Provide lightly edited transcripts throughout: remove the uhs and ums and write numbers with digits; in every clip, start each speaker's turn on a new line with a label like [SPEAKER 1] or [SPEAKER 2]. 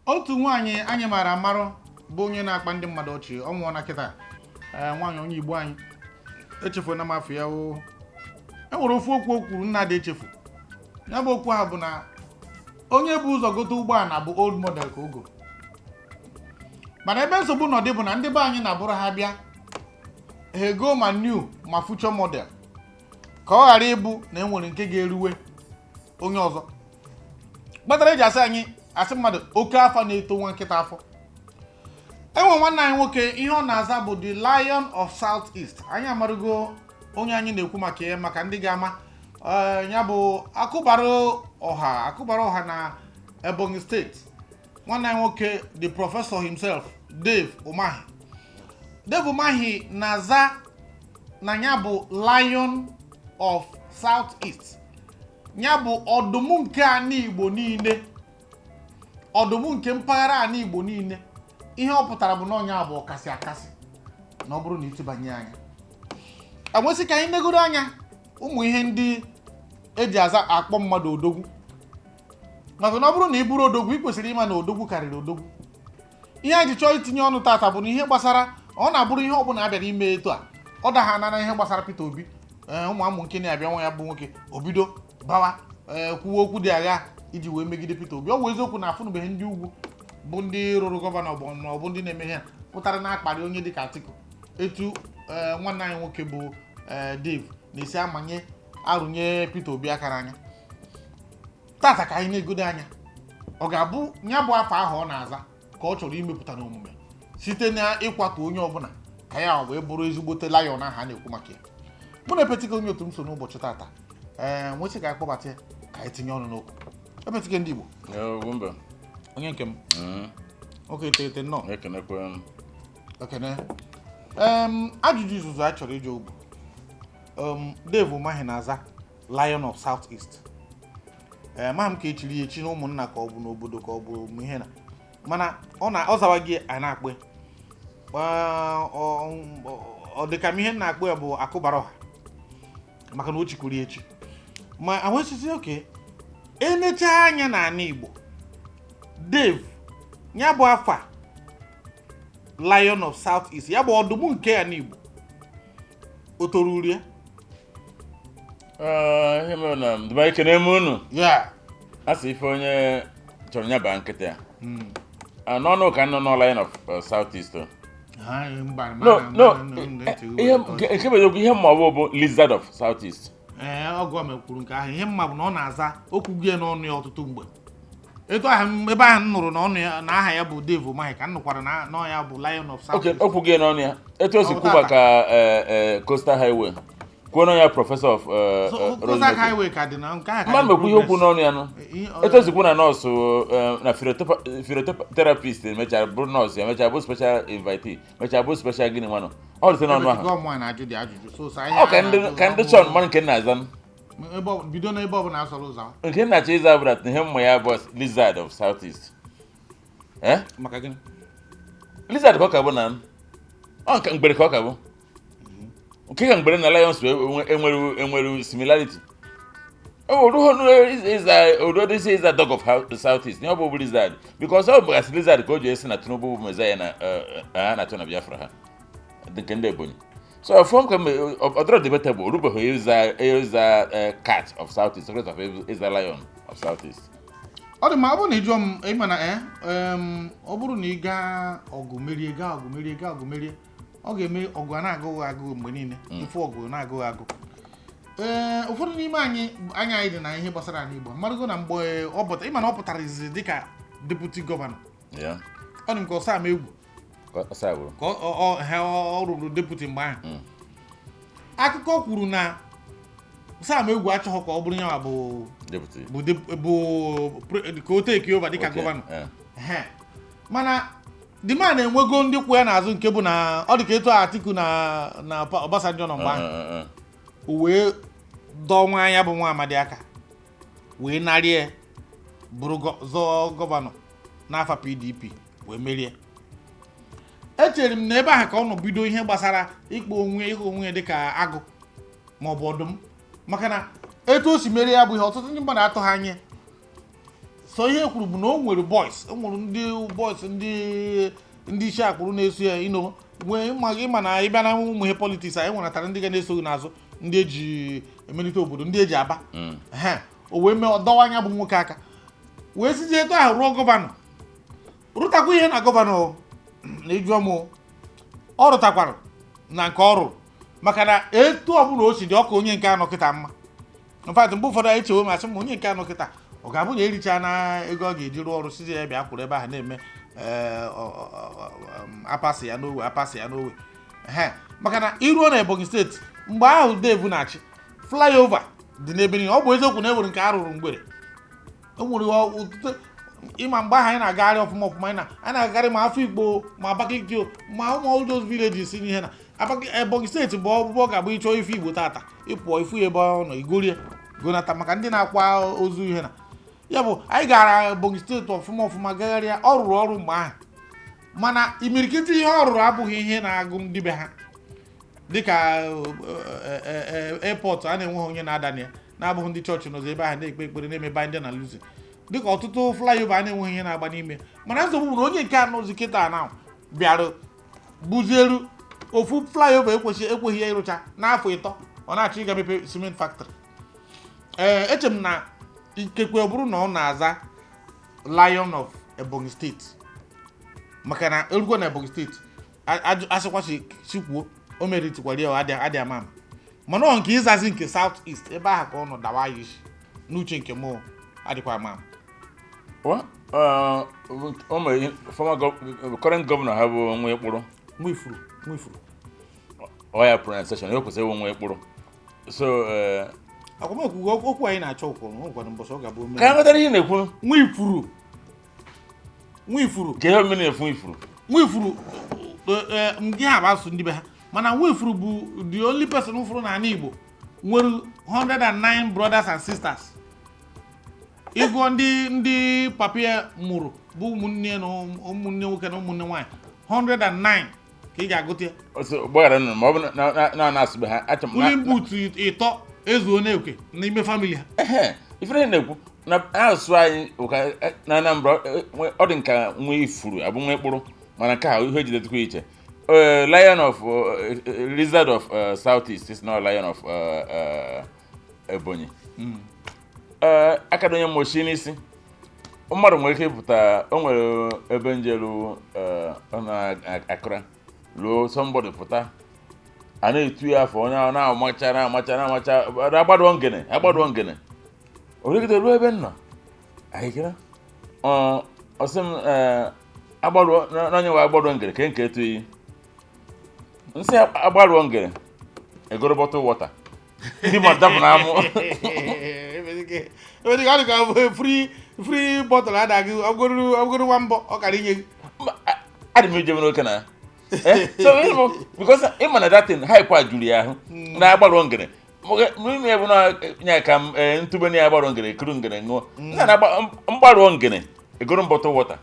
[SPEAKER 1] otu nwaanyị anyị mara amarụ bụ onye na-akpa ndị mmadụ ọchị ọnwụọ na kịta nwaanyị onye Igbo anyị echefu na mafia ya o enwere ofu okwu o kwuru nna dị echefu ya bụ okwu ha bụ na onye bụ ụzọ gote ụgbọala bụ old model ka ogo mana ebe nsogbu nọdị bụ na ndị be anyị na-abụrụ ha bịa ha ego ma new ma future model ka ọ ghara ịbụ na enwere nke ga-eruwe onye ọzọ kpatara eji asị anyị asị mmadụ oke afọ na-eto nwa nkịta afọ. Enwe nwanne anyị nwoke ihe ọ na-aza bụ the Lion of South East. Anyị amarụgo onye anyị na-ekwu maka ya maka ndị ga-ama ya bụ akụbara ọha na Ebonyi steeti. Nwanne anyị nwoke the professor himself Dave Umahi. Dave Umahi na-aza na ya bụ Lion of South East. Ya bụ ọdụm nke ana Igbo niile, ọdụm nke mpaghara ana Igbo niile. Ihe ọ pụtara bụ na onye abụ ọkasị akasị na ọ bụrụ na itibanye anya. Enwesị ka anyị negoro anya ụmụ ihe ndị eji aza akpọ mmadụ odogwu. Maka na ọ bụrụ na ị bụrụ odogwu, ị kwesịrị ịma na odogwu karịrị odogwu. Ihe anyị chọọ itinye ọnụ tata bụ na ihe gbasara ọ na-abụrụ ihe ọbụla abịara ime etu a ọ daha na ihe gbasara Peter Obi ụmụ amụ nke na-abịa nwa ya bụ nwoke obido bawa kwuo okwu dị agha iji wee megide Peter Obi. Ọ bụ eziokwu na afụnụbeghị ndị ugwu bụ ndị rụrụ gọvanọ bụ ndị na-eme ihe pụtara na-akparị onye dịka Atiku etu nwanne anyị nwoke bụ Dave na-esi amanye arụnye Peter Obi aka n'anya. Tata ka anyị na-egodo anya ọ ga-abụ ya bụ afọ ahụ ọ na-aza ka ọ chọrọ imepụta n'omume site na ịkwatu onye ọbụla ka ya wee bụrụ ezigbote lion ahụ a na-ekwu maka ya. Mụ na Epetike onye otu m so n'ụbọchị tata nwesị ka akpọbata ya ka anyị tinye ọnụ n'okwu. Epetike ndị Igbo onye nke m oke ete nnọọ ekene. Ajụjụ izuzu a chọrọ ịjụ bụ Dave Umahi na-aza Lion of South East. Ma m ka echiri echi na ụmụnna ka ọ bụ n'obodo ka ọ bụ ihe na mana ọ zawa gị a na-akpụ ọ dịka m ihe na-akpụ ya bụ akụbara ọha maka na o chikwuru echi ma awesịsị oke enecha anya n'ala Igbo Dave ya bụ afa Lion of South East ya bụ ọdụm nke ya n'Igbo o toro uri ya
[SPEAKER 2] ihe mere na ndụba ike na-eme unu
[SPEAKER 1] ya
[SPEAKER 2] asị ife onye chọrọ nya baa nkịta ya n'ọnụ ka nọ Lion of South East ekebedokwu ihe mma bụ Lizard of South East.
[SPEAKER 1] Ọgọ mekwuru nke ahụ ihe mma bụ na ọ na-aza okwu gị n'ọnụ ya ọtụtụ mgbe etu ahụ ebe ahụ m nụrụ n'ọnụ ya na aha ya bụ Dave Umahi ka m nụkwara na ya bụ Lion of South East.
[SPEAKER 2] Okwu gị n'ọnụ ya etu o si kwu maka Coastal Highway kwuo n'ọnụ ya Professor of
[SPEAKER 1] Coastal Highway ka dị na nke ahụ
[SPEAKER 2] mmadụ mekwu ihe okwu n'ọnụ ya nụ etu o si kwu na nọọsụ na physiotherapist mechara bụrụ nọọsụ ya mechara bụ special invitee mechara bụ special gịnị nwanụ ọ dịte n'ọnụ ahụ ka ndị chọn mmadụ nke na-aza
[SPEAKER 1] bido n'ebe ọ bụla asọrọ ụzọ
[SPEAKER 2] nke na-achọ ịza bụla na ihe mmụ ya bụ Lizard of South East.
[SPEAKER 1] Maka gịnị
[SPEAKER 2] Lizard ka ọ ka bụ na ọ mgbere ka ọ ka bụ nke ka mgbere na Lions enwere similarity. Ododisi is a dog of the South East. Ọ bụ Lizard because ọ bụ as Lizard ka o ji esi na Tinubu bụ meza ya na ha na-achọ na Biafra ha nke ndị Ebonyi. So from other debatable, Rubo is a cat of South East, is a lion of South East.
[SPEAKER 1] Ọ dị ma ọ bụrụ na ịjụọ m ịma na ọ bụrụ na ị gaa ọgụ merie ọ ga-eme ọgụ a na-agụghị agụ mgbe niile ife ọgụ na-agụghị agụ. Ụfọdụ n'ime anyị dị na ihe gbasara ala Igbo mmadụgo na mgbe ọ pụtara ịma na ọ pụtara izizi dịka deputy gọvanọ ọ dị m ka ọ saa m egwu ka ọ rụrụ deputy mgbe ahụ. Akụkọ kwuru na Sam Egwu achọghị ka ọ bụrụ ya bụ ka o teki over dịka gọvanọ mana the man enwego ndị kwụ ya n'azụ nke bụ na ọ dị ka etu Atiku na Obasanjo nọ mgbe ahụ o wee dọọ nwa anya bụ nwa amadi aka wee narịa bụrụ zọọ gọvanọ n'afọ PDP wee merie. Echere m na ebe ahụ ka ọ nọ bido ihe gbasara ịkpọ onwe ya dịka agụ maọbụ ọdụm maka na etu o si merie ya bụ ihe ọtụtụ ndị mmadụ atụghị anya so ihe kwuru bụ na o nwere boys, o nwere ndị boys ndị isi akpụrụ na-eso ya ino nwee ịma na ịbịa na ụmụ ihe politiks anyị nweratara ndị ga na-eso gị n'azụ ndị eji emelite obodo ndị eji aba o wee mee ọdọwa anya bụ nwoke aka wee sizie etu ahụ rụọ gọvanọ rụtakwa ihe na gọvanọ na ịjụọ m ọ rụtakwara na nke ọ rụrụ maka na etu ọbụla o si dị ọka onye nke anọ kịta mma mfat mgbe ụfọdụ anyị chewe masị m onye nke anọ kịta ọ ga-abụ na ericha na ego ọ ga-eji rụọ ọrụ sizi ya bịa kwụrụ ebe ahụ na-eme apasị ya n'owe maka na iruo na Ebonyi steeti mgbe ahụ Dave na-achị flyover dị n'ebe niile ọ bụ eziokwu na e nwere nke a rụrụ mgbere o nwere ọtụtụ ịma mgbe ahụ anyị na-agagharị ọfụma anyị na-agagharị ma Afikpo ma Abakaliki ma ụmụ all those villages n'ihe na Ebonyi steeti bụ ọbụbọ ga-abụ ịchọ ife Igbo tata ịpụọ ifu ebe ọ nọ igorie gonata maka ndị na-akwa ozu ihe na ya bụ anyị gara Ebonyi steeti ọfụma gagharịa ọ rụrụ ọrụ mgbe ahụ mana imirikiti ihe ọ rụrụ abụghị ihe na-agụ ndị be ha dịka airport a na-enweghị onye na-ada na ya na-abụghị ndị chọọchị nọzi ebe ahụ na-ekpe ekpere na-eme ndị na luzi dịka ọtụtụ flyover a na-enweghị ihe na-agba n'ime mana nsogbu bụ na onye nke anọzi kịta na bịara buzieru ofu flyover ekweghị ya ịrụcha n'afọ 3 ọ na-achọ ịga mepe cement factory eche m na ikekwe ọ bụrụ na ọ na-aza Lion of Ebonyi steeti maka na erugwo na Ebonyi steeti asịkwachi sikwuo o meritikwara ya adị ama mana ọ nke ịzazi nke South East ebe ahụ ka ọ nọ dawa ya isi n'uche nke m adịkwa ama
[SPEAKER 2] current governor ha bụ nwa ekpụrụ
[SPEAKER 1] Nwifuru
[SPEAKER 2] oya pronunciation ya kwesịrị nwa ekpụrụ so
[SPEAKER 1] akwụmekwu okwu anyị na-achọ ụkwụrụ nkwado mbọsọ ọ ga-abụ
[SPEAKER 2] ka nghọtara ihe na-ekwu
[SPEAKER 1] Nwifuru
[SPEAKER 2] ka ihe omena efu
[SPEAKER 1] Nwifuru ndị ha bụ asụsụ ndị be ha mana Nwifuru bụ the only person fụrụ n'ala Igbo nwere 109 brothers and sisters ịgụọ ndị papa ya mụrụ bụ ụmụnne nwoke na ụmụnne nwaanyị 109 ka ị ga-agụta ya
[SPEAKER 2] gbaghara nụ ma ọ bụ na-asụbe ha
[SPEAKER 1] pulling boot 3 ezuo na-ekwe n'ime famili ha
[SPEAKER 2] ifere na-ekwu na asụsụ anyị na Anambra ọ dị nka Nwifuru abụ nwa ekpụrụ mana nke ha ihe ejidetukwa iche Lion of Lizard of Southeast is not Lion of Ebonyi akada onye mmochi n'isi mmadụ nwere ike ịpụta o nwere ebe njelu ọ na-akụra ruo somebody pụta a na-etu ya afọ onye ahụ na-amacha agbadụọ ngene oregide ruo ebe nọ ahịkere ọsị m n'onye nwe agbadụọ ngene ka nke etu iyi nsị agbadụọ ngene egoro bọtụ wọta ndị mmadụ dapụ na amụ
[SPEAKER 1] free bottle adagị ọgụrụ nwambọ ọ kara inye gị
[SPEAKER 2] adị m ije mere oke na so because ịma na datin hype a juru ya ahụ na-agbarụ ngere n'ime ya bụ na nya ka ntụbe na ya agbarụ ngere kuru ngere ṅụọ na mgbarụ ngere egoro mbọtụ wọta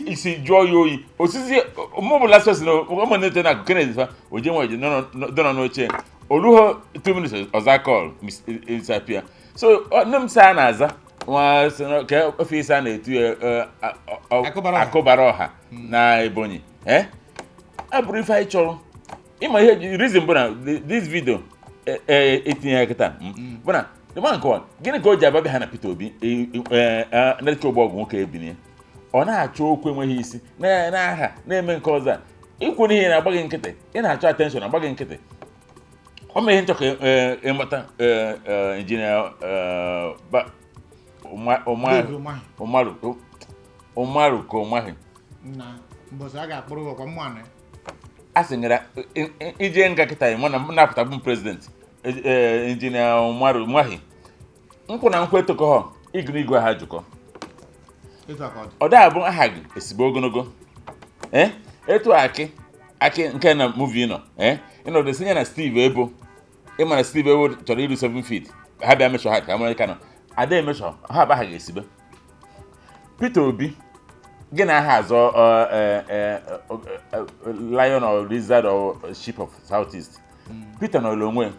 [SPEAKER 2] isi jụọ ya oyi osisi mụbụla sosi na ụmụnete na akụkene ezifa oje nwa dọnọ n'oche oluho 2 minutes ọza kọl disappear so nne m saa na-aza nwa ka ofe isi a na-etu ya akụbara ọha na Ebonyi abụrụ ife anyị chọrọ ịma ihe reason bụ na this video etinye ya kịta bụ na dịma nke gịnị ka o ji ababịa ha na Peter Obi na-eke ogbe ọgwụ nwoke ebinye ọ na-achọ okwu enweghị isi na-aha na-eme nke ọzọ ikwu n'ihe na-agbaghị nkịtị ị na-achọ attention agbaghị nkịtị ọ mee ihe nchọ ka ịmata injinia Umaru ka ụmaghị a sị ngara ije nga kịta nwa na-apụta bụ prezident injinia Umaru ụmaghị nkwụ na nkwu etokọhọ igwe ha jụkọ ọ da abụ aha gị esibe ogologo etu akị nke na movie nọ ịnọdụ sinye na Steve Ebo ịma na Steve Ebo chọrọ iru 7 feet ha bịa meshọ ha ka Amerika nọ ada emeshọ ha bụ aha ga-esibe Peter Obi gị na aha azọ Lion or Lizard or Sheep of Southeast Peter nọ onwe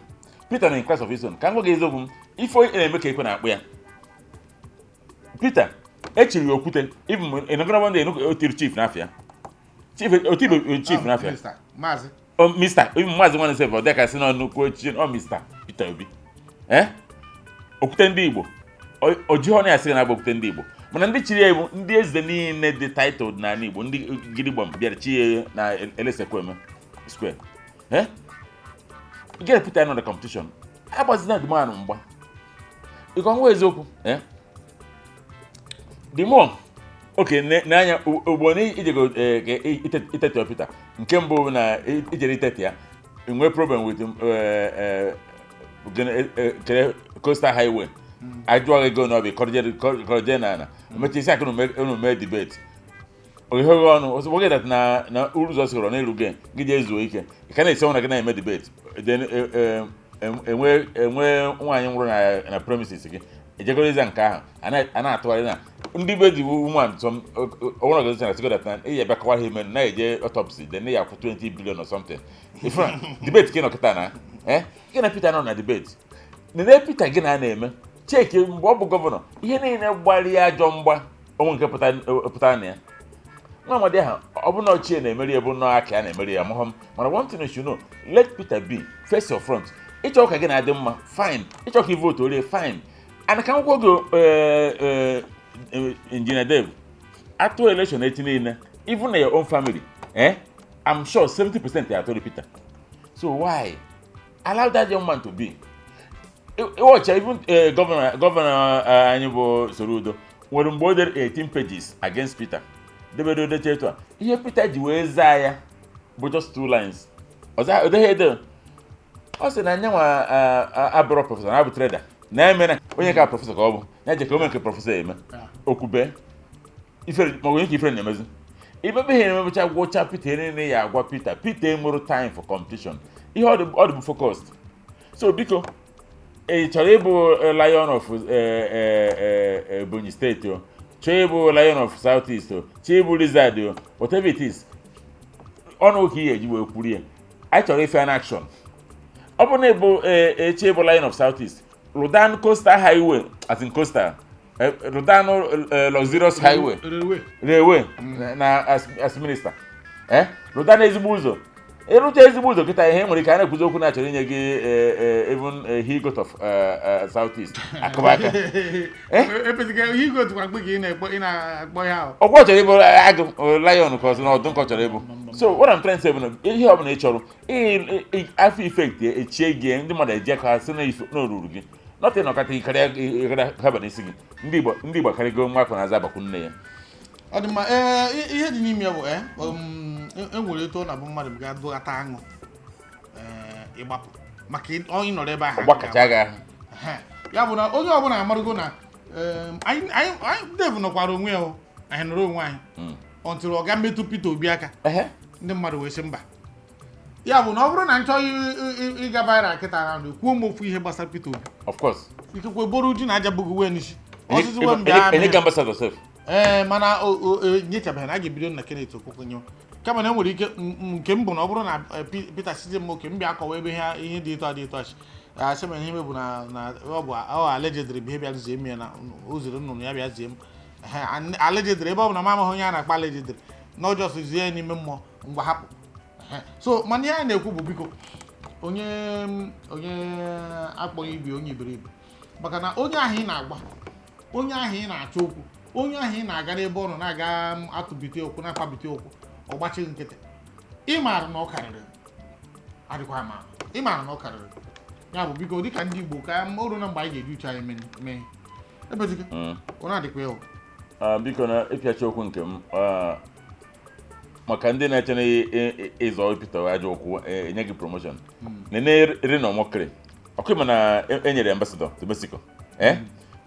[SPEAKER 2] Peter nọ in class of his own ka m gwa gị eziokwu m ife na-eme ka ekwe na-akpụ ya Peter echiri okwute even ịnọgara one day otiri chief n'afịa chief n'afịa
[SPEAKER 1] Maazị
[SPEAKER 2] Mr. even Maazị nwanne sef ọ dịka si na nnukwu echiche ọ Mr. Peter Obi okwute ndị Igbo ojiho na asị na agba okwute ndị Igbo mana ndị chiri ya bụ ndị eze niile dị titled n'ala Igbo ndị gidigbam bịara chi ya na Elesekweme Square get Peter in the competition agbazina the man mgba ịkọ nwa eziokwu the more okay n'anya ugbo ni ijego itete Peter nke mbụ na ijere itete ya enwe problem with coastal highway ajụọ ego na obi korje na mechi aka unu mee debate oge ọnụ ozugbo gị dat na ụzọ soro na iruge gị je ezuo ike ka na-ese ọnụ gị na-eme debate then enwe nwaanyị nwụrụ na premises gị ejegoriza nke ahụ a na-atụgharị na ndị be dị woman ọnwụrụ ọgọzi na sigodat na ihe bịa kọwara ime na eje autopsy then ya akwụ 20 billion or something ifra debate gị nọkịta na gị na Peter nọ na debate nene Peter gị na-eme cheki mgbe ọ bụ gọvanọ ihe niile gbara ya ajọ mgba onwe nke pụtara na ya nwa amadi ahụ ọ bụ na ochie na-emeri ebu nnọọ aka ya na-emeri ya mahọm mana one thing you should know, let Peter be face your front. Ịchọ ka gị na-adị mma fine, ịchọ ka vote orie fine. And ka nkwụ go Engineer Dave atụ election etinye niile even in your own family I'm sure 70% they are told Peter. So why allow that young man to be? Watch even governor Anyịbo Soludo nwere mgbe o dere 18 pages against Peter. Debedo de cheto. Ihe Peter ji wee zaa ya bụ just 2 lines. Oza odehede. O sị na nyanwa abụrụ professor na abụ trader. Na eme onye ka professor ka ọ bụ. Ya je ka o mee nke professor eme. Okube. Ife ma onye ka ife na-emezi. Ibebe ihe na-emecha gwọcha Peter niile ya agwa Peter. Peter nwere time for competition. Ihe ọ dị bụ focused. So biko chọrọ ịbụ lion of Ebonyi State o. Chọrọ ịbụ lion of South East o. Chọrọ ịbụ lizard o. Whatever it is. Ọnụ ka ihe eji wee kwuru ya. Anyị chọrọ ife an action. Ọ bụ na ịbụ chọrọ ịbụ lion of South East. Rodan Coastal Highway as in coastal. Rodan Luxurious Highway. Railway. Na as minister. Rodan ezigbo ụzọ. Ịrụcha ezigbo ụzọ kịta ihe nwere ike a na-ekwuzi okwu na-achọrọ inye gị even he got of South East akụbaka ọgwọ chọrọ ịbụ agụ lion ka ọzọ na ọdụ nkọ chọrọ ịbụ. So what I'm trying to say bụ ihe ọ bụla ị chọrọ afọ effect echie gị ndị mmadụ eji aka si n'oruru gị nọtị nọkata ịkarịa haba n'isi gị ndị Igbo karịgo nwa afọ na-aza agbakwu nne ya.
[SPEAKER 1] Ọ dị mma ihe dị n'ime ya bụ enwere eto na bụ mmadụ ga dụghata aṅụ ịgbapụ maka onye nọrọ ebe ahụ
[SPEAKER 2] ọgbakacha gị ahụ.
[SPEAKER 1] Ya bụ na onye ọbụla amarụgo na anyị Dave nọkwara onwe ya anyị nọrọ onwe anyị ọntụrụ ọ ga metụ Peter Obi aka ndị mmadụ wee sị mba. Ya bụ na ọ bụrụ na nchọ ịga viral kịta na ndụ kwuo m ofu ihe gbasara Peter Obi,
[SPEAKER 2] of course
[SPEAKER 1] ikekwe boro uju na aja bụghị wee n'isi mana nyechabeghị na a ga-ebido na Kenneth Okonkwo kama na enwere ike nke m bụ na ọ bụrụ na Peter Sizem oke m bịa akọwa ebe ihe dị eto adị eto achị asịma ihe bụ na ọ bụ allegedly bụ ihe bịa zie m ya na o ziri nnụnụ ya bịa zie m allegedly ebe ọ bụ na m amaghị onye a na-akpa allegedly na ọjọọ so zie n'ime mmụọ mgbe hapụ. So mana ihe a na-ekwu bụ biko onye akpọghị ibi onye iberibe maka na onye ahụ ị na-agba onye ahụ ị na-achọ okwu onye ahụ ị na-aga n'ebe ọ nọ na-aga atụbite okwu na-akpabite okwu ọgbachi nkịtị ịmara na ọ karịrị adịkwa ama ịmara na ọ karịrị. Ya bụ biko dịka ndị Igbo ka oru na mgbe anyị ga-eji uche anyị mee ebezike ọ na-adịkwa ya
[SPEAKER 2] biko na ịpịacha okwu nke m maka ndị na-eche na ịzọ Peter ajọ okwu enye gị promotion nene Reno Omokri ọkụ na enyere ambassador to Mexico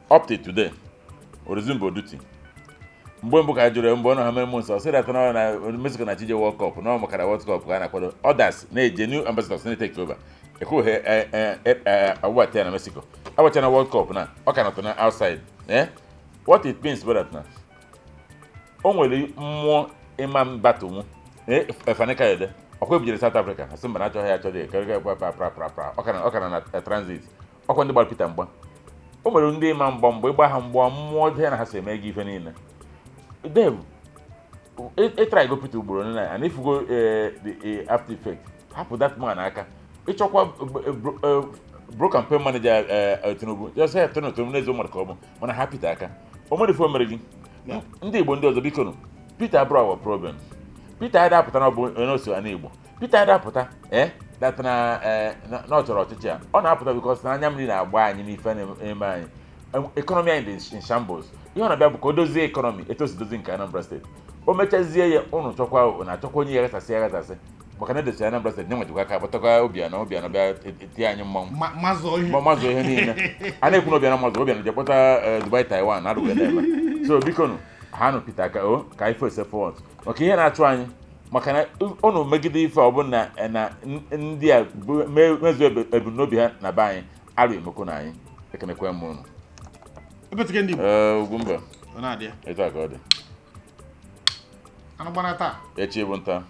[SPEAKER 2] up to today Oruzimbo duty mgbe mbụ ka jụrụ mgbe ọ nọ ha mere nsọ sị dat na Mexico na chije World Cup na ọ makara World Cup ka a na-akwado others na-eje new ambassadors na-take over ekwughị awụwata ya na Mexico awacha na World Cup na ọ ka nọtọ na outside what it means bụ that na o nwere mmụọ ịma battle mụ Efanika Ede ọkwa ebujere South Africa asị mba na achọghị ya achọghị karịa pra ọ ka na transit ọkwa ndị gbara Peter mgba o nwere ndị ma mgbe ịgba ha mgbọ mmụọ dị na ha si eme gị ife niile Dave try go Peter ugboro na and if you go the after effect hapụ that man aka ịchọkwa bro campaign manager Tinubu just say Tinubu n'ezo mmadụ ka ọ bụ mana ha Peter aka o nwere ife mere gị ndị Igbo ndị ọzọ biko nụ Peter abụrụ our problem Peter adapụta na ọ bụ onye oso ana Igbo Peter adapụta that na ọ chọrọ ọchịchị a ọ na-apụta because na anya mmiri na-agba anyị n'ife na-eme anyị economy anyị dị in shambles ihe ọ na-abịa bụ ka o dozie economy etu o si dozie nke Anambra steeti o mechazie ya ụnụ chọkwa na-achọkwa onye ya aghasasị maka na edosi Anambra steeti nye nwejikwa aka kpọtakwa Obianọ bịa tie anyị mmanwụ mazụ ihe niile a na-ekwu na Obianọ je kpọta Dubai Taiwan na-arụgwe na-eme so biko nụ ha nụ Peter aka ka ife ose forward maka ihe na-achụ anyị maka na ụnụ megide ife ọ bụla na ndị a mezuo ebumnobi ha na be anyị arụ emekọ na anyị ekenekwe m ụnụ Ugwumba etu a ka ọ dị
[SPEAKER 1] anụ gbana taa
[SPEAKER 2] echi bụ nta